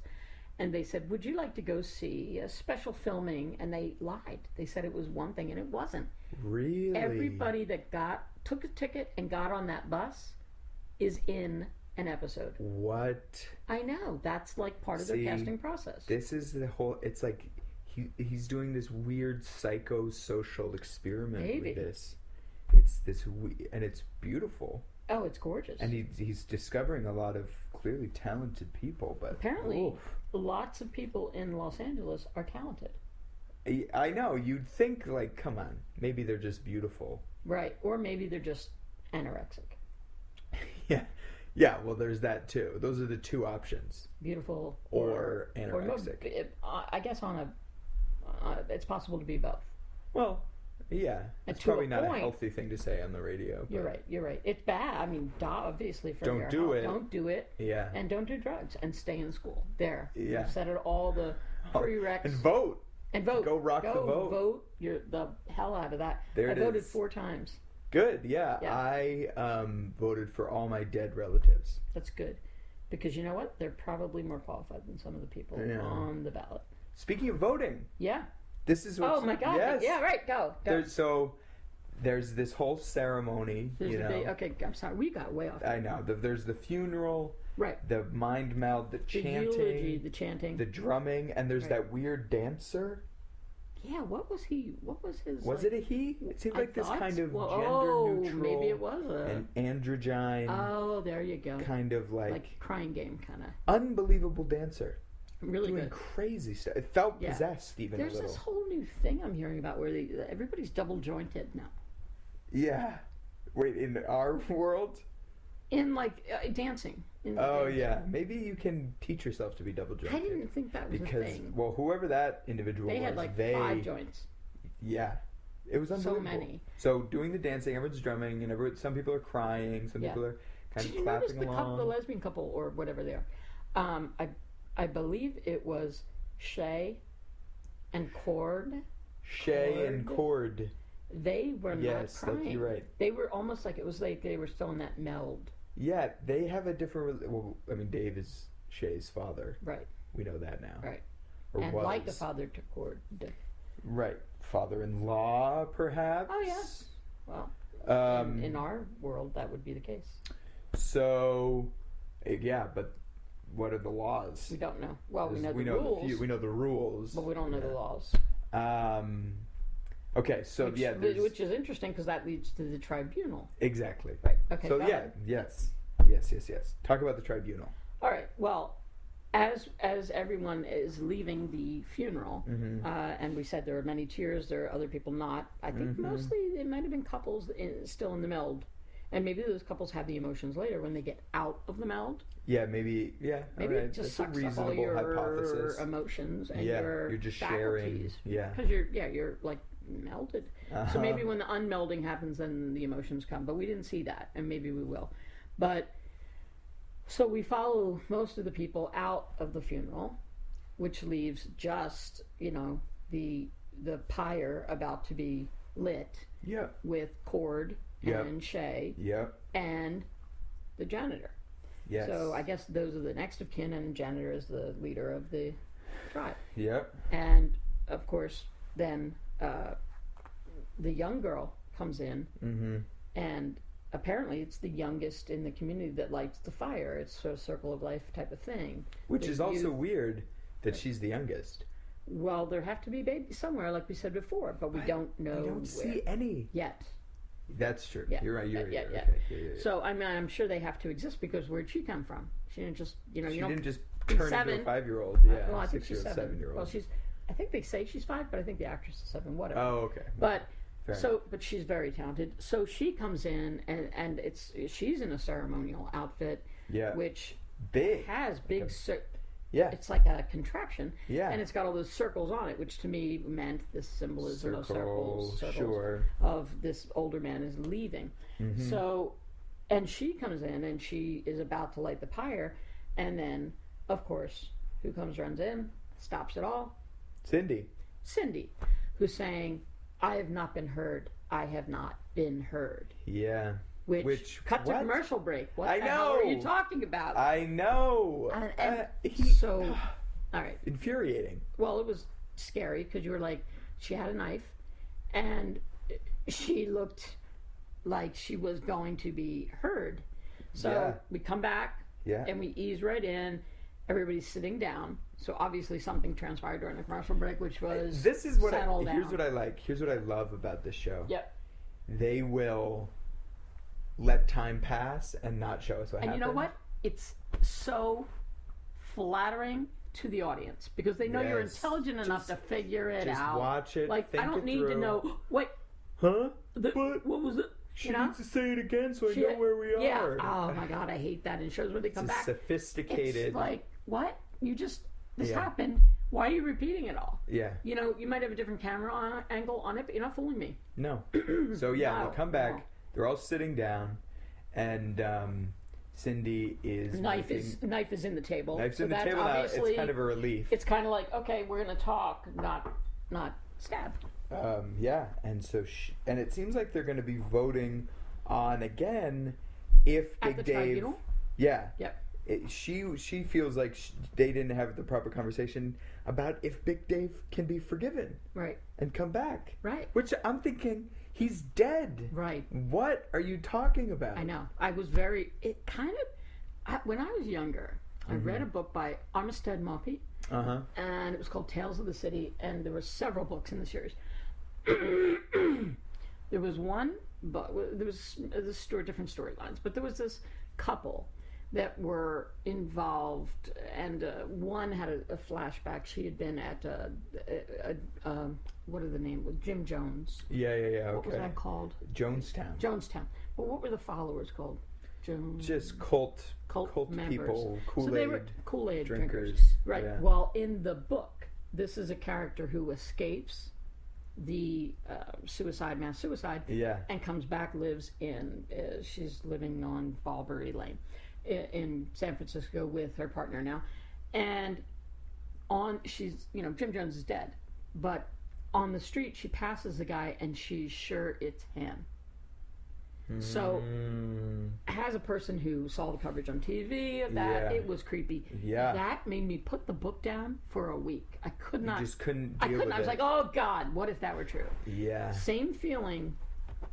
[SPEAKER 2] And they said, would you like to go see a special filming? And they lied. They said it was one thing, and it wasn't.
[SPEAKER 1] Really?
[SPEAKER 2] Everybody that took a ticket and got on that bus is in an episode.
[SPEAKER 1] What?
[SPEAKER 2] I know. That's like part of their casting process.
[SPEAKER 1] This is the whole... It's like he's doing this weird psychosocial experiment with this. It's this... And it's beautiful.
[SPEAKER 2] Oh, it's gorgeous.
[SPEAKER 1] And he's discovering a lot of clearly talented people, but...
[SPEAKER 2] Apparently, lots of people in Los Angeles are talented.
[SPEAKER 1] I know. You'd think, like, come on. Maybe they're just beautiful.
[SPEAKER 2] Right. Or maybe they're just anorexic.
[SPEAKER 1] Yeah. Yeah, well, there's that too. Those are the two options.
[SPEAKER 2] Beautiful
[SPEAKER 1] or anorexic.
[SPEAKER 2] I guess it's possible to be both.
[SPEAKER 1] Well, yeah. It's probably not a healthy thing to say on the radio.
[SPEAKER 2] You're right. It's bad. I mean, obviously for your health. Don't do it.
[SPEAKER 1] Yeah.
[SPEAKER 2] And don't do drugs. And stay in school. There.
[SPEAKER 1] Yeah.
[SPEAKER 2] You've said it all the prereqs.
[SPEAKER 1] And vote.
[SPEAKER 2] And vote.
[SPEAKER 1] Go rock the vote.
[SPEAKER 2] Vote the hell out of that.
[SPEAKER 1] I
[SPEAKER 2] voted 4 times.
[SPEAKER 1] Good, yeah. I voted for all my dead relatives.
[SPEAKER 2] That's good. Because you know what? They're probably more qualified than some of the people on the ballot.
[SPEAKER 1] Speaking of voting.
[SPEAKER 2] Yeah.
[SPEAKER 1] This is what's...
[SPEAKER 2] Oh, my God.
[SPEAKER 1] Yes.
[SPEAKER 2] Yeah, right. Go.
[SPEAKER 1] There's this whole ceremony,
[SPEAKER 2] okay, I'm sorry. We got way off.
[SPEAKER 1] I know. There's the funeral.
[SPEAKER 2] Right.
[SPEAKER 1] The mind meld, the chanting.
[SPEAKER 2] The eulogy, the chanting.
[SPEAKER 1] The drumming. And there's that weird dancer.
[SPEAKER 2] Yeah, what was his...
[SPEAKER 1] Was it a he? It seemed like this kind of gender-neutral...
[SPEAKER 2] maybe it was
[SPEAKER 1] an androgyne...
[SPEAKER 2] Oh, there you go.
[SPEAKER 1] Kind of like
[SPEAKER 2] crying game, kind of.
[SPEAKER 1] Unbelievable dancer.
[SPEAKER 2] Really
[SPEAKER 1] doing
[SPEAKER 2] good.
[SPEAKER 1] Crazy stuff. It felt possessed even a little.
[SPEAKER 2] There's this whole new thing I'm hearing about where everybody's double-jointed now.
[SPEAKER 1] Yeah. Wait, in our world?
[SPEAKER 2] In, dancing.
[SPEAKER 1] Maybe you can teach yourself to be double jointed.
[SPEAKER 2] I didn't think that was a thing.
[SPEAKER 1] Because, well, whoever that individual
[SPEAKER 2] was, they had 5 joints.
[SPEAKER 1] Yeah. It was unbelievable.
[SPEAKER 2] So many.
[SPEAKER 1] So doing the dancing, everyone's drumming, and some people are crying, some people are kind of clapping along.
[SPEAKER 2] The lesbian couple, or whatever they are? I believe it was Shay and Cord.
[SPEAKER 1] Shay and Cord.
[SPEAKER 2] They were not crying.
[SPEAKER 1] You're right.
[SPEAKER 2] They were almost like it was like they were still in that meld.
[SPEAKER 1] Yeah, they have a different... Well, I mean, Dave is Shay's father.
[SPEAKER 2] Right.
[SPEAKER 1] We know that now.
[SPEAKER 2] Right.
[SPEAKER 1] Or
[SPEAKER 2] and
[SPEAKER 1] was.
[SPEAKER 2] like the father to Cord.
[SPEAKER 1] Right. Father-in-law, perhaps?
[SPEAKER 2] Oh, yeah. Well, in our world, that would be the case.
[SPEAKER 1] So, but what are the laws?
[SPEAKER 2] We don't know. Well, we know the rules.
[SPEAKER 1] We know the rules,
[SPEAKER 2] but we don't know the laws.
[SPEAKER 1] Okay, so
[SPEAKER 2] which is interesting because that leads to the tribunal.
[SPEAKER 1] Exactly.
[SPEAKER 2] Right. Okay.
[SPEAKER 1] So yes. Talk about the tribunal.
[SPEAKER 2] All right. Well, as everyone is leaving the funeral, and we said there are many cheers, there are other people not. I think mostly it might have been couples still in the meld, and maybe those couples have the emotions later when they get out of the meld.
[SPEAKER 1] Yeah, maybe. Yeah,
[SPEAKER 2] maybe it just sucks up all your hypothesis. Emotions and you're just faculties.
[SPEAKER 1] sharing.
[SPEAKER 2] Because you're like melded. So maybe when the unmelding happens, then the emotions come. But we didn't see that, and maybe we will. But so we follow most of the people out of the funeral, which leaves just the pyre about to be lit.
[SPEAKER 1] Yeah.
[SPEAKER 2] With Cord and Shay.
[SPEAKER 1] Yeah.
[SPEAKER 2] And the janitor.
[SPEAKER 1] Yes.
[SPEAKER 2] So I guess those are the next of kin, and janitor is the leader of the tribe.
[SPEAKER 1] Yep.
[SPEAKER 2] And of course, then the young girl comes in, and apparently it's the youngest in the community that lights the fire. It's sort of circle of life type of thing.
[SPEAKER 1] Which is also weird that she's the youngest.
[SPEAKER 2] Well, there have to be babies somewhere, like we said before, but we don't know.
[SPEAKER 1] We don't see any
[SPEAKER 2] yet.
[SPEAKER 1] That's true.
[SPEAKER 2] Yeah.
[SPEAKER 1] You're right. You're right.
[SPEAKER 2] Yeah.
[SPEAKER 1] Okay. Yeah.
[SPEAKER 2] So I mean, I'm sure they have to exist because where'd she come from? She didn't just
[SPEAKER 1] She didn't just
[SPEAKER 2] turn
[SPEAKER 1] into a 5-year-old. Yeah.
[SPEAKER 2] Well, I think she's
[SPEAKER 1] 7-year-old.
[SPEAKER 2] Well, I think they say she's 5, but I think the actress is 7. Whatever.
[SPEAKER 1] Oh, okay.
[SPEAKER 2] But but she's very talented. So she comes in and she's in a ceremonial outfit.
[SPEAKER 1] Yeah.
[SPEAKER 2] Which
[SPEAKER 1] big
[SPEAKER 2] has big.
[SPEAKER 1] Yeah.
[SPEAKER 2] It's like a contraption.
[SPEAKER 1] Yeah.
[SPEAKER 2] And it's got all those circles on it, which to me meant this symbolism of circles
[SPEAKER 1] sure.
[SPEAKER 2] of this older man is leaving. So, and she comes in and she is about to light the pyre, and then, of course, who runs in, stops it all?
[SPEAKER 1] Cindy,
[SPEAKER 2] who's saying, "I have not been heard. I have not been heard."
[SPEAKER 1] Yeah.
[SPEAKER 2] Which cut to commercial break. What
[SPEAKER 1] I
[SPEAKER 2] the
[SPEAKER 1] know.
[SPEAKER 2] hell are you talking about?
[SPEAKER 1] I know.
[SPEAKER 2] So, all right.
[SPEAKER 1] Infuriating.
[SPEAKER 2] Well, it was scary because you were like, she had a knife, and she looked like she was going to be heard. So we come back, and we ease right in. Everybody's sitting down. So obviously something transpired during the commercial break, which was
[SPEAKER 1] here's what I like. Here's what I love about this show.
[SPEAKER 2] Yep.
[SPEAKER 1] They will let time pass and not show us what happened.
[SPEAKER 2] And you know what? It's so flattering to the audience because they know you're intelligent enough to figure it out.
[SPEAKER 1] Just watch it.
[SPEAKER 2] Like, I don't need to know. Wait.
[SPEAKER 1] Huh?
[SPEAKER 2] What was it?
[SPEAKER 1] She needs to say it again so I know where we are.
[SPEAKER 2] Yeah. Oh my God, I hate that in shows where they come back.
[SPEAKER 1] Sophisticated.
[SPEAKER 2] It's like, what? This happened. Why are you repeating it all?
[SPEAKER 1] Yeah.
[SPEAKER 2] You might have a different camera angle on it, but you're not fooling me.
[SPEAKER 1] No. So we come back. No. They're all sitting down, and Cindy is
[SPEAKER 2] knife is in the table.
[SPEAKER 1] Knife's in the table now. It's kind of a relief.
[SPEAKER 2] It's kind of like, okay, we're gonna talk, not stab.
[SPEAKER 1] And so and it seems like they're going to be voting on again if Big Dave.
[SPEAKER 2] Tribunal?
[SPEAKER 1] Yeah.
[SPEAKER 2] Yep.
[SPEAKER 1] She feels like they didn't have the proper conversation about if Big Dave can be forgiven.
[SPEAKER 2] Right.
[SPEAKER 1] And come back.
[SPEAKER 2] Right.
[SPEAKER 1] Which I'm thinking, he's dead.
[SPEAKER 2] Right.
[SPEAKER 1] What are you talking about?
[SPEAKER 2] I know. I was when I was younger, I read a book by Armistead Maupay. And it was called Tales of the City, and there were several books in the series. There was one, but there was different storylines, but there was this couple that were involved, and one had a flashback. She had been at what are the name? Jim Jones.
[SPEAKER 1] Yeah. Okay.
[SPEAKER 2] What was that called?
[SPEAKER 1] Jonestown.
[SPEAKER 2] But what were the followers called?
[SPEAKER 1] Just cult
[SPEAKER 2] members.
[SPEAKER 1] People,
[SPEAKER 2] So they were Kool-Aid drinkers. Right.
[SPEAKER 1] Yeah.
[SPEAKER 2] Well, in the book, this is a character who escapes the mass suicide, and comes back, lives in, she's living on Ballbury Lane in San Francisco with her partner now, and Jim Jones is dead, but on the street she passes the guy and she's sure it's him. So, as a person who saw the coverage on TV of that, it was creepy.
[SPEAKER 1] Yeah.
[SPEAKER 2] That made me put the book down for a week. I couldn't.
[SPEAKER 1] I was like,
[SPEAKER 2] oh God, what if that were true?
[SPEAKER 1] Yeah.
[SPEAKER 2] Same feeling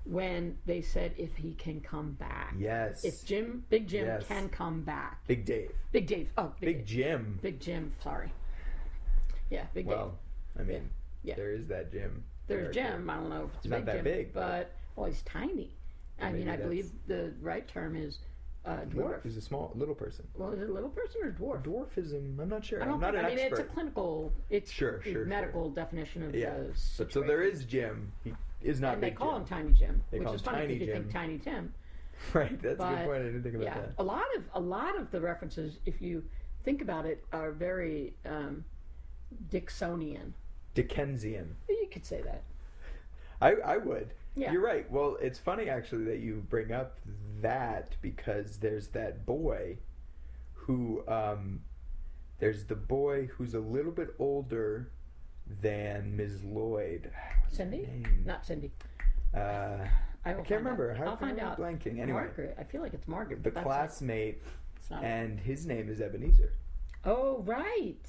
[SPEAKER 2] when they said if he can come back.
[SPEAKER 1] Yes.
[SPEAKER 2] If Big Jim can come back.
[SPEAKER 1] Big Dave.
[SPEAKER 2] Big Dave. Oh,
[SPEAKER 1] Big Jim.
[SPEAKER 2] Big Jim, sorry. Yeah, Big Dave.
[SPEAKER 1] Well, I mean, there is that Jim.
[SPEAKER 2] There's Jim. I don't know if it's
[SPEAKER 1] not that
[SPEAKER 2] Jim,
[SPEAKER 1] big.
[SPEAKER 2] But, well, he's tiny. I mean, I believe the right term is dwarf.
[SPEAKER 1] He's a little person.
[SPEAKER 2] Well, is it a little person or dwarf?
[SPEAKER 1] Dwarfism, I'm not sure.
[SPEAKER 2] I'm not an expert. It's a clinical, medical definition of the situation.
[SPEAKER 1] So there is Jim. He is not Big Jim.
[SPEAKER 2] And they call him Tiny Jim, which is funny
[SPEAKER 1] Tiny
[SPEAKER 2] because you
[SPEAKER 1] Jim.
[SPEAKER 2] think Tiny Tim.
[SPEAKER 1] Right, that's a good point. I didn't think about that.
[SPEAKER 2] A lot of the references, if you think about it, are very Dixonian.
[SPEAKER 1] Dickensian.
[SPEAKER 2] You could say that.
[SPEAKER 1] I would.
[SPEAKER 2] Yeah.
[SPEAKER 1] You're right. Well, it's funny actually that you bring up that because there's that boy who there's the boy who's a little bit older than Ms. Lloyd.
[SPEAKER 2] Cindy? Not Cindy.
[SPEAKER 1] I can't remember.
[SPEAKER 2] I'll find out.
[SPEAKER 1] Blanking. Anyway,
[SPEAKER 2] Margaret. I feel like it's Margaret.
[SPEAKER 1] The classmate,
[SPEAKER 2] like,
[SPEAKER 1] and his name is Ebenezer.
[SPEAKER 2] Oh, right.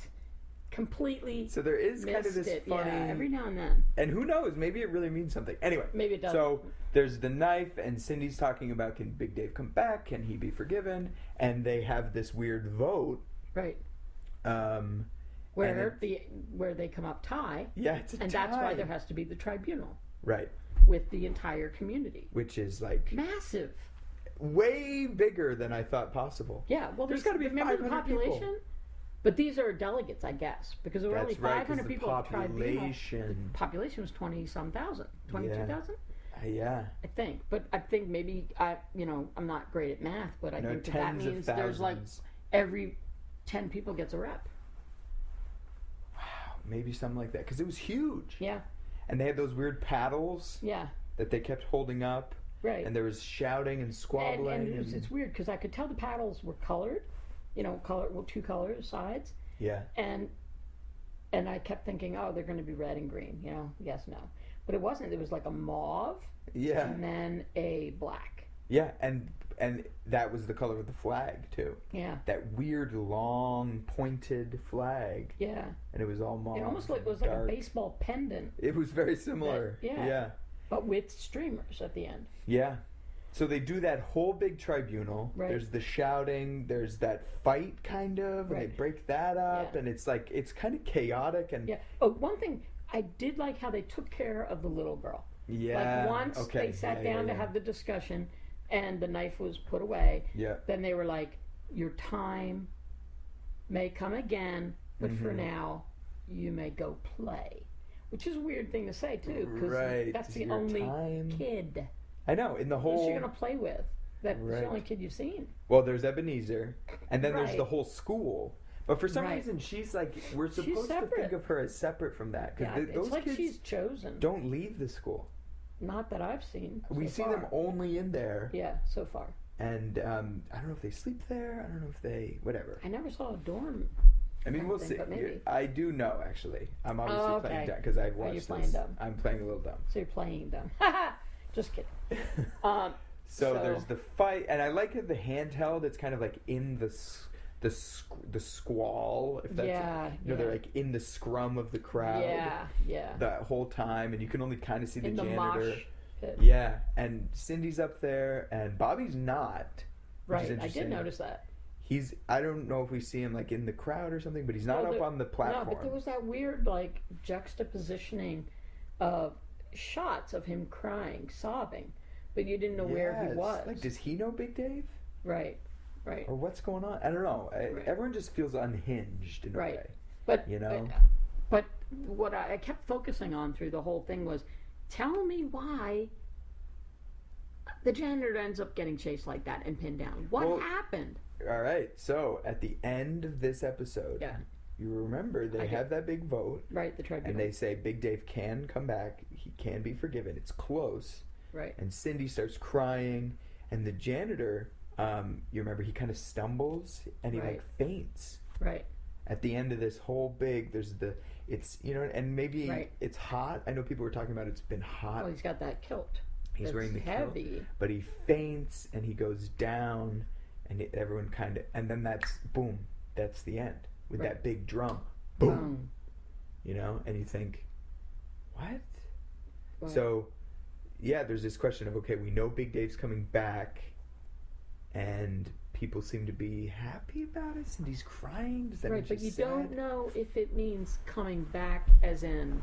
[SPEAKER 2] Completely.
[SPEAKER 1] So there is kind of this funny.
[SPEAKER 2] Yeah, every now and then.
[SPEAKER 1] And who knows? Maybe it really means something. Anyway,
[SPEAKER 2] maybe it does.
[SPEAKER 1] So there's the knife, and Cindy's talking about, can Big Dave come back? Can he be forgiven? And they have this weird vote.
[SPEAKER 2] Right. Where they come up tie.
[SPEAKER 1] Yeah, it's a tie.
[SPEAKER 2] And that's why there has to be the tribunal.
[SPEAKER 1] Right.
[SPEAKER 2] With the entire community.
[SPEAKER 1] Which is like
[SPEAKER 2] massive.
[SPEAKER 1] Way bigger than I thought possible.
[SPEAKER 2] Yeah, well,
[SPEAKER 1] there's got to be 500
[SPEAKER 2] population.
[SPEAKER 1] People.
[SPEAKER 2] But these are delegates, I guess, because there were only 500 people at the tribunal. The population was 20,000, 22,000.
[SPEAKER 1] Yeah.
[SPEAKER 2] I think, but I think maybe I'm not great at math, but I think that means there's like every 10 people gets a rep.
[SPEAKER 1] Wow, maybe something like that because it was huge.
[SPEAKER 2] Yeah. And
[SPEAKER 1] they had those weird paddles.
[SPEAKER 2] Yeah. That
[SPEAKER 1] they kept holding up.
[SPEAKER 2] Right.
[SPEAKER 1] And there was shouting and squabbling.
[SPEAKER 2] And it's weird because I could tell the paddles were colored. Two colors, sides.
[SPEAKER 1] Yeah.
[SPEAKER 2] And I kept thinking, oh, they're going to be red and green. Yes, no. But it wasn't. It was like a mauve.
[SPEAKER 1] Yeah.
[SPEAKER 2] And then a black.
[SPEAKER 1] Yeah, and that was the color of the flag too.
[SPEAKER 2] Yeah.
[SPEAKER 1] That weird, long, pointed flag.
[SPEAKER 2] Yeah.
[SPEAKER 1] And it was all mauve.
[SPEAKER 2] It almost like a baseball pendant.
[SPEAKER 1] It was very similar. Yeah.
[SPEAKER 2] But with streamers at the end.
[SPEAKER 1] Yeah. So they do that whole big tribunal.
[SPEAKER 2] Right.
[SPEAKER 1] There's the shouting. There's that fight, kind of, and they break that up, and it's like it's kind of chaotic. And
[SPEAKER 2] Oh, one thing I did like how they took care of the little girl.
[SPEAKER 1] Yeah.
[SPEAKER 2] Like once they sat down to have the discussion, and the knife was put away.
[SPEAKER 1] Yeah.
[SPEAKER 2] Then they were like, "Your time may come again, but for now, you may go play," which is a weird thing to say too, because that's the only kid.
[SPEAKER 1] I know, in the whole...
[SPEAKER 2] Who's you're going to play with? That's the only kid you've seen.
[SPEAKER 1] Well, there's Ebenezer, and then there's the whole school. But for some reason, she's like... We're supposed to think of her as separate from that. Because those
[SPEAKER 2] like
[SPEAKER 1] kids
[SPEAKER 2] she's chosen.
[SPEAKER 1] Don't leave the school.
[SPEAKER 2] Not that I've seen
[SPEAKER 1] We see them only in there.
[SPEAKER 2] Yeah, so far.
[SPEAKER 1] And I don't know if they sleep there. I don't know if they... Whatever.
[SPEAKER 2] I never saw a dorm.
[SPEAKER 1] I mean, we'll see. I do know, actually. I'm obviously playing dumb, because I've watched this.
[SPEAKER 2] Playing dumb?
[SPEAKER 1] I'm playing a little dumb.
[SPEAKER 2] So you're playing dumb. Just kidding.
[SPEAKER 1] So there's the fight, and I like it, the handheld. It's kind of like in the squall. If that's they're like in the scrum of the crowd.
[SPEAKER 2] Yeah.
[SPEAKER 1] That whole time, and you can only kind of see the janitor.
[SPEAKER 2] Mosh pit.
[SPEAKER 1] Yeah, and Cindy's up there, and Bobby's not.
[SPEAKER 2] Right, I did notice that.
[SPEAKER 1] I don't know if we see him like in the crowd or something, but he's not up on the platform.
[SPEAKER 2] No, but there was that weird like juxtapositioning of shots of him crying, sobbing, but you didn't know where he was.
[SPEAKER 1] Like, does he know Big Dave?
[SPEAKER 2] Right.
[SPEAKER 1] Or what's going on? I don't know. Everyone just feels unhinged in a way.
[SPEAKER 2] But but what I kept focusing on through the whole thing was, tell me why the janitor ends up getting chased like that and pinned down. What happened?
[SPEAKER 1] All right. So at the end of this episode, you remember they have that big vote.
[SPEAKER 2] Right, the tribunal.
[SPEAKER 1] And they say Big Dave can come back. He can be forgiven. It's close.
[SPEAKER 2] Right.
[SPEAKER 1] And Cindy starts crying. And the janitor, you remember, he kind of stumbles and he like faints.
[SPEAKER 2] Right.
[SPEAKER 1] At the end of this whole big, and maybe it's hot. I know people were talking about it's been hot.
[SPEAKER 2] Well, he's got that kilt.
[SPEAKER 1] He's wearing the
[SPEAKER 2] heavy
[SPEAKER 1] kilt. But he faints and he goes down and everyone kind of, and then that's the end. With that big drum. Boom. And you think, what? So, there's this question of, okay, we know Big Dave's coming back, and people seem to be happy about it, and he's crying. Does that mean
[SPEAKER 2] but you
[SPEAKER 1] sad?
[SPEAKER 2] don't know if it means coming back as in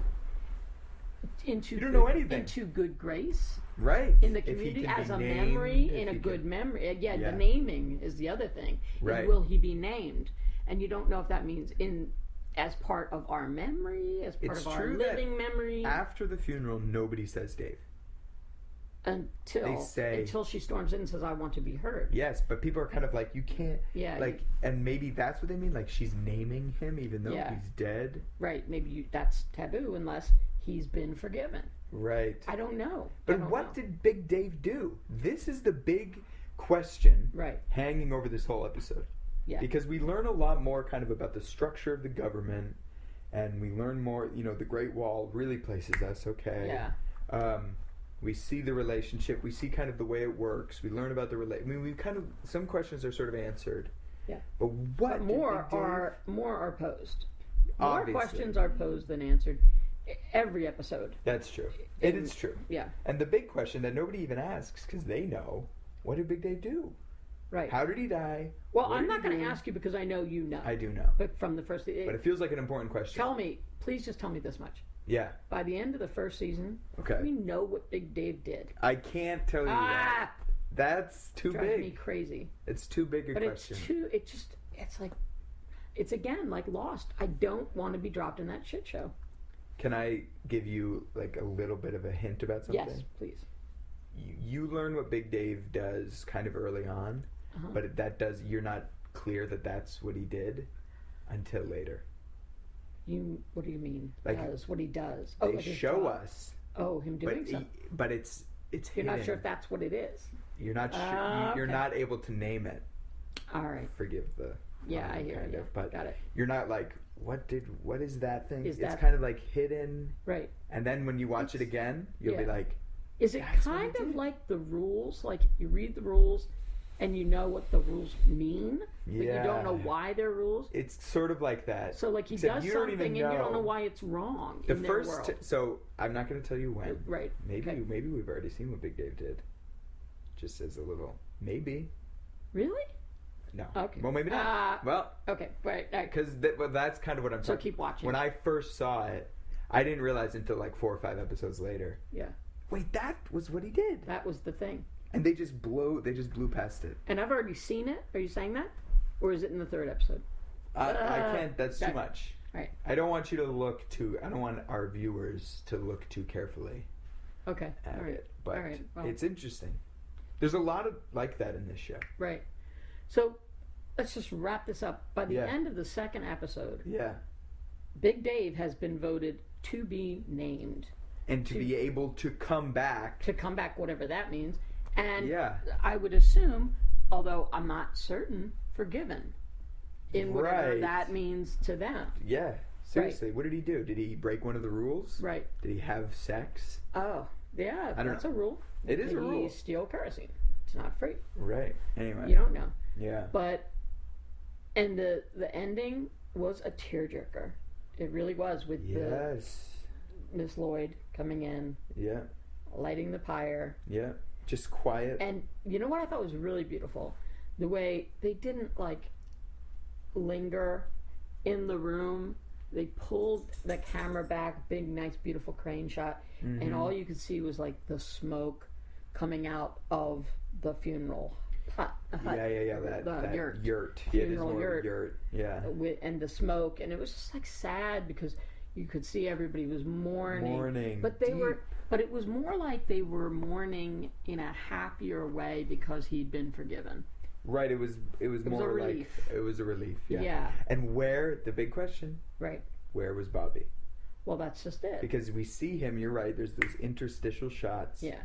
[SPEAKER 2] into
[SPEAKER 1] you don't know anything.
[SPEAKER 2] Into good grace,
[SPEAKER 1] right?
[SPEAKER 2] In the community as a memory, in a good memory. Yeah, the naming is the other thing.
[SPEAKER 1] Right?
[SPEAKER 2] Will he be named? And you don't know if that means as part of our memory, as part of our living memory.
[SPEAKER 1] After the funeral, nobody says Dave.
[SPEAKER 2] Until she storms in and says, "I want to be heard."
[SPEAKER 1] Yes, but people are kind of like, you can't.
[SPEAKER 2] Yeah.
[SPEAKER 1] Like, and maybe that's what they mean. Like, she's naming him even though he's dead.
[SPEAKER 2] Right. Maybe that's taboo unless he's been forgiven.
[SPEAKER 1] Right.
[SPEAKER 2] I don't know.
[SPEAKER 1] But what did Big Dave do? This is the big question.
[SPEAKER 2] Right.
[SPEAKER 1] Hanging over this whole episode.
[SPEAKER 2] Yeah.
[SPEAKER 1] Because we learn a lot more kind of about the structure of the government, and we learn more. The Great Wall really places us. Okay.
[SPEAKER 2] Yeah.
[SPEAKER 1] We see the relationship. We see kind of the way it works. We learn about the we kind of, some questions are sort of answered.
[SPEAKER 2] Yeah.
[SPEAKER 1] But what
[SPEAKER 2] more are posed.
[SPEAKER 1] Obviously.
[SPEAKER 2] More questions are posed than answered. Every episode.
[SPEAKER 1] That's true. It is true.
[SPEAKER 2] Yeah.
[SPEAKER 1] And the big question that nobody even asks, because they know, what did Big Dave do?
[SPEAKER 2] Right.
[SPEAKER 1] How did he die?
[SPEAKER 2] Well, I'm not going to ask you because I know you know.
[SPEAKER 1] I do know.
[SPEAKER 2] But from the first...
[SPEAKER 1] but it feels like an important question.
[SPEAKER 2] Please just tell me this much.
[SPEAKER 1] Yeah.
[SPEAKER 2] By the end of the first season, we know what Big Dave did.
[SPEAKER 1] I can't tell you that. That's too big.
[SPEAKER 2] Drives me crazy.
[SPEAKER 1] It's too big a question.
[SPEAKER 2] It's again like Lost. I don't want to be dropped in that shit show.
[SPEAKER 1] Can I give you like a little bit of a hint about something?
[SPEAKER 2] Yes, please.
[SPEAKER 1] You learn what Big Dave does kind of early on, but you're not clear that that's what he did until later.
[SPEAKER 2] What do you mean?
[SPEAKER 1] Like
[SPEAKER 2] what he does?
[SPEAKER 1] They show us.
[SPEAKER 2] Oh, him doing something.
[SPEAKER 1] But it's
[SPEAKER 2] You're
[SPEAKER 1] hidden.
[SPEAKER 2] not sure if that's what it is.
[SPEAKER 1] You're not sure. You're not able to name it.
[SPEAKER 2] All right.
[SPEAKER 1] Forgive the.
[SPEAKER 2] I hear you.
[SPEAKER 1] But
[SPEAKER 2] got it.
[SPEAKER 1] You're not like, what is that thing?
[SPEAKER 2] It's
[SPEAKER 1] kind of like hidden.
[SPEAKER 2] Right.
[SPEAKER 1] And then when you watch it again, you'll be like,
[SPEAKER 2] is it kind of like the rules? Like you read the rules and you know what the rules mean, but you don't know why they're rules?
[SPEAKER 1] It's sort of like that.
[SPEAKER 2] So like he does something and you don't know why it's wrong in their world.
[SPEAKER 1] So I'm not going to tell you when.
[SPEAKER 2] Right.
[SPEAKER 1] Maybe we've already seen what Big Dave did. Just as a little, maybe.
[SPEAKER 2] Really?
[SPEAKER 1] No.
[SPEAKER 2] Okay.
[SPEAKER 1] Well, maybe not.
[SPEAKER 2] Okay. Right.
[SPEAKER 1] Because that's kind of what I'm talking.
[SPEAKER 2] So keep watching.
[SPEAKER 1] When I first saw it, I didn't realize until like 4 or 5 episodes later.
[SPEAKER 2] Yeah.
[SPEAKER 1] Wait, that was what he did.
[SPEAKER 2] That was the thing.
[SPEAKER 1] And they just blew past it.
[SPEAKER 2] And I've already seen it. Are you saying that? Or is it in the 3rd episode?
[SPEAKER 1] I can't. That's too much.
[SPEAKER 2] Right.
[SPEAKER 1] I don't want you to look too. I don't want our viewers to look too carefully.
[SPEAKER 2] Okay.
[SPEAKER 1] At
[SPEAKER 2] all right.
[SPEAKER 1] it. But
[SPEAKER 2] all right. Well.
[SPEAKER 1] It's interesting. There's a lot of like that in this show.
[SPEAKER 2] Right. So let's just wrap this up. By the end of the 2nd episode, Big Dave has been voted to be named.
[SPEAKER 1] And to be able to come back.
[SPEAKER 2] To come back, whatever that means. And
[SPEAKER 1] I
[SPEAKER 2] would assume, although I'm not certain, forgiven. In whatever that means to them.
[SPEAKER 1] Yeah. Seriously, what did he do? Did he break one of the rules?
[SPEAKER 2] Right.
[SPEAKER 1] Did he have sex?
[SPEAKER 2] Oh, yeah, that's a rule.
[SPEAKER 1] It is a rule.
[SPEAKER 2] Did he steal kerosene? It's not free.
[SPEAKER 1] Right. Anyway.
[SPEAKER 2] You don't know.
[SPEAKER 1] Yeah.
[SPEAKER 2] And the ending was a tearjerker. It really was with Miss Lloyd coming in.
[SPEAKER 1] Yeah.
[SPEAKER 2] Lighting the pyre.
[SPEAKER 1] Yeah. Just quiet.
[SPEAKER 2] And you know what I thought was really beautiful? The way they didn't like linger in the room. They pulled the camera back, big, nice, beautiful crane shot, and all you could see was like the smoke coming out of the funeral hut.
[SPEAKER 1] That yurt.
[SPEAKER 2] Funeral
[SPEAKER 1] yurt. Yeah.
[SPEAKER 2] And the smoke, and it was just like sad because you could see everybody was mourning. But but it was more like they were mourning in a happier way because he'd been forgiven.
[SPEAKER 1] Right, it was more
[SPEAKER 2] a relief.
[SPEAKER 1] Like it was a relief.
[SPEAKER 2] Yeah.
[SPEAKER 1] And the big question?
[SPEAKER 2] Right.
[SPEAKER 1] Where was Bobby?
[SPEAKER 2] Well, that's just it.
[SPEAKER 1] Because we see him, you're right, there's those interstitial shots.
[SPEAKER 2] Yeah.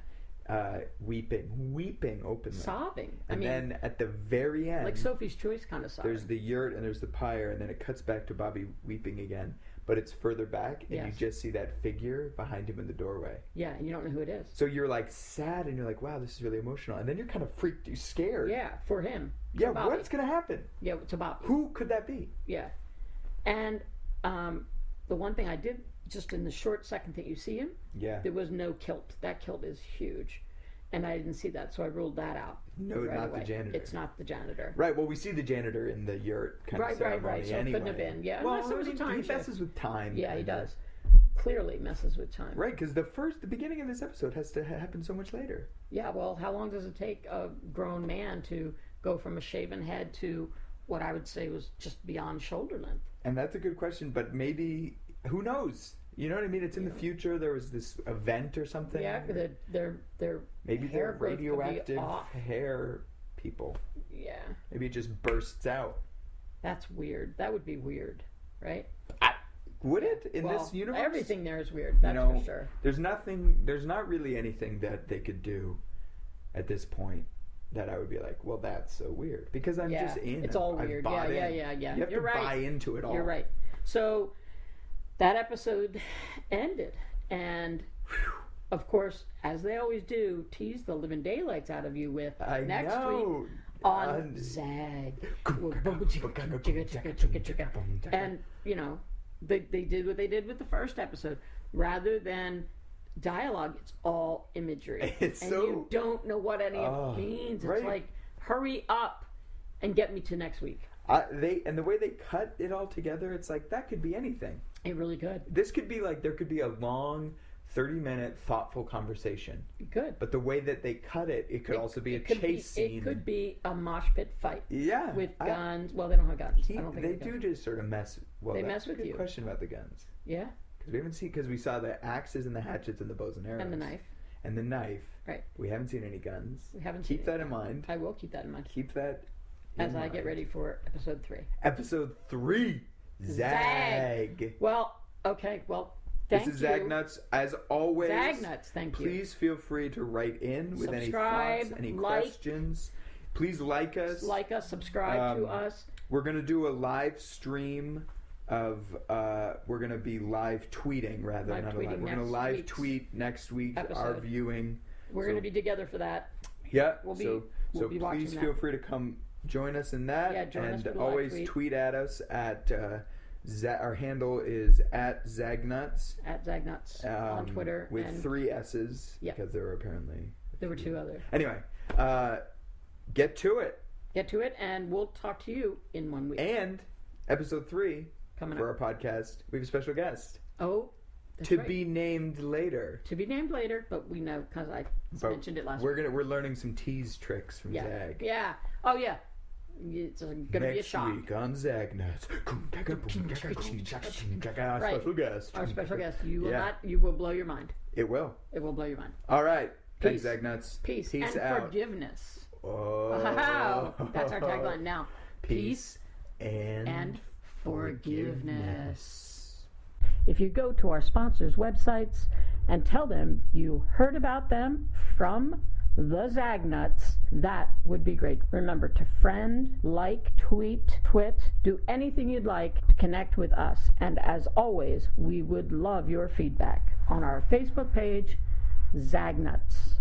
[SPEAKER 1] Weeping openly.
[SPEAKER 2] Sobbing.
[SPEAKER 1] And then at the very end,
[SPEAKER 2] like Sophie's Choice kind of sobbing.
[SPEAKER 1] There's the yurt and there's the pyre, and then it cuts back to Bobby weeping again. But it's further back, and you just see that figure behind him in the doorway.
[SPEAKER 2] Yeah, and you don't know who it is.
[SPEAKER 1] So you're like sad, and you're like, wow, this is really emotional. And then you're kind of freaked, you're scared.
[SPEAKER 2] Yeah, for him.
[SPEAKER 1] Yeah, what's going to happen?
[SPEAKER 2] Yeah, to Bobby.
[SPEAKER 1] Who could that be?
[SPEAKER 2] Yeah. And the one thing I did just in the short second that you see him, there was no kilt. That kilt is huge. And I didn't see that, so I ruled that out.
[SPEAKER 1] No,
[SPEAKER 2] right
[SPEAKER 1] not
[SPEAKER 2] away.
[SPEAKER 1] the janitor.
[SPEAKER 2] It's not the janitor.
[SPEAKER 1] Right, well, we see the janitor in the yurt kind of ceremony
[SPEAKER 2] right. So
[SPEAKER 1] anyway.
[SPEAKER 2] it couldn't have been. Yeah,
[SPEAKER 1] well,
[SPEAKER 2] unless it was a time
[SPEAKER 1] he messes with time.
[SPEAKER 2] Yeah, he does. Clearly messes with time.
[SPEAKER 1] Right, because the beginning of this episode has to happen so much later.
[SPEAKER 2] Yeah, well, how long does it take a grown man to go from a shaven head to what I would say was just beyond shoulder length?
[SPEAKER 1] And that's a good question, but maybe, who knows? You know what I mean? It's in the future. There was this event or something.
[SPEAKER 2] Yeah, their
[SPEAKER 1] maybe
[SPEAKER 2] hair
[SPEAKER 1] they're radioactive
[SPEAKER 2] off.
[SPEAKER 1] hair people.
[SPEAKER 2] Yeah.
[SPEAKER 1] Maybe it just bursts out.
[SPEAKER 2] That's weird. That would be weird, right?
[SPEAKER 1] Would it in this universe?
[SPEAKER 2] Everything there is weird. That's for sure.
[SPEAKER 1] There's not really anything that they could do at this point that I would be like, well, that's so weird, because I'm just in.
[SPEAKER 2] It's all weird. Yeah.
[SPEAKER 1] You have to buy into it all.
[SPEAKER 2] You're right. So that episode ended, and of course, as they always do, tease the living daylights out of you with next week on ZAG. And they did what they did with the first episode. Rather than dialogue, it's all imagery, you don't know what any of it means. It's like, hurry up and get me to next week.
[SPEAKER 1] And the way they cut it all together, it's like that could be anything.
[SPEAKER 2] It really could.
[SPEAKER 1] This could be like, there could be a long 30-minute thoughtful conversation.
[SPEAKER 2] It could.
[SPEAKER 1] But the way that they cut it, it could also be a chase scene.
[SPEAKER 2] It could be a mosh pit fight.
[SPEAKER 1] Yeah.
[SPEAKER 2] With guns. Well, they don't have guns. I don't think
[SPEAKER 1] they do just sort of mess. Well,
[SPEAKER 2] they mess with you.
[SPEAKER 1] Question about the guns.
[SPEAKER 2] Yeah.
[SPEAKER 1] Because we saw the axes and the hatchets and the bows and arrows.
[SPEAKER 2] And the knife.
[SPEAKER 1] Right. We haven't seen any guns.
[SPEAKER 2] We haven't
[SPEAKER 1] Keep that in mind.
[SPEAKER 2] I will keep that in mind.
[SPEAKER 1] Keep that
[SPEAKER 2] as I get ready for episode 3.
[SPEAKER 1] Episode 3. ZAG.
[SPEAKER 2] Well, okay. Well,
[SPEAKER 1] this is Zagnuts. As always,
[SPEAKER 2] Zagnuts, thank you.
[SPEAKER 1] Please feel free to write in with any thoughts, any questions. Please like us.
[SPEAKER 2] Subscribe to us.
[SPEAKER 1] We're going to do a live stream of, we're going to be live tweeting rather than live. We're going to live tweet next week our viewing.
[SPEAKER 2] We're going to be together for that.
[SPEAKER 1] Yeah.
[SPEAKER 2] We'll be
[SPEAKER 1] please feel free to come join us in that.
[SPEAKER 2] Yeah, join us for the
[SPEAKER 1] always
[SPEAKER 2] live
[SPEAKER 1] tweet at us at our handle is at Zagnuts.
[SPEAKER 2] At Zagnuts on Twitter.
[SPEAKER 1] With 3 S's.
[SPEAKER 2] Yeah.
[SPEAKER 1] Because there were 2 others. Anyway, get to it.
[SPEAKER 2] Get to it, and we'll talk to you in 1 week.
[SPEAKER 1] And episode 3
[SPEAKER 2] coming
[SPEAKER 1] for our podcast, we have a special guest.
[SPEAKER 2] Oh, that's
[SPEAKER 1] to be named later.
[SPEAKER 2] To be named later, but we know because I mentioned it last week.
[SPEAKER 1] We're learning some tease tricks from ZAG.
[SPEAKER 2] Yeah. Oh yeah. It's going to be a shock.
[SPEAKER 1] Next week on Zagnuts. Our
[SPEAKER 2] special guest. You will blow your mind.
[SPEAKER 1] It will.
[SPEAKER 2] It will blow your mind.
[SPEAKER 1] All right. Thanks, Zagnuts.
[SPEAKER 2] Peace and
[SPEAKER 1] out.
[SPEAKER 2] Forgiveness.
[SPEAKER 1] Oh.
[SPEAKER 2] Wow. That's our tagline now.
[SPEAKER 1] Peace and forgiveness.
[SPEAKER 2] If you go to our sponsors' websites and tell them you heard about them from the Zagnuts, that would be great. Remember to friend, like, tweet, twit, do anything you'd like to connect with us. And as always, we would love your feedback on our Facebook page, Zagnuts.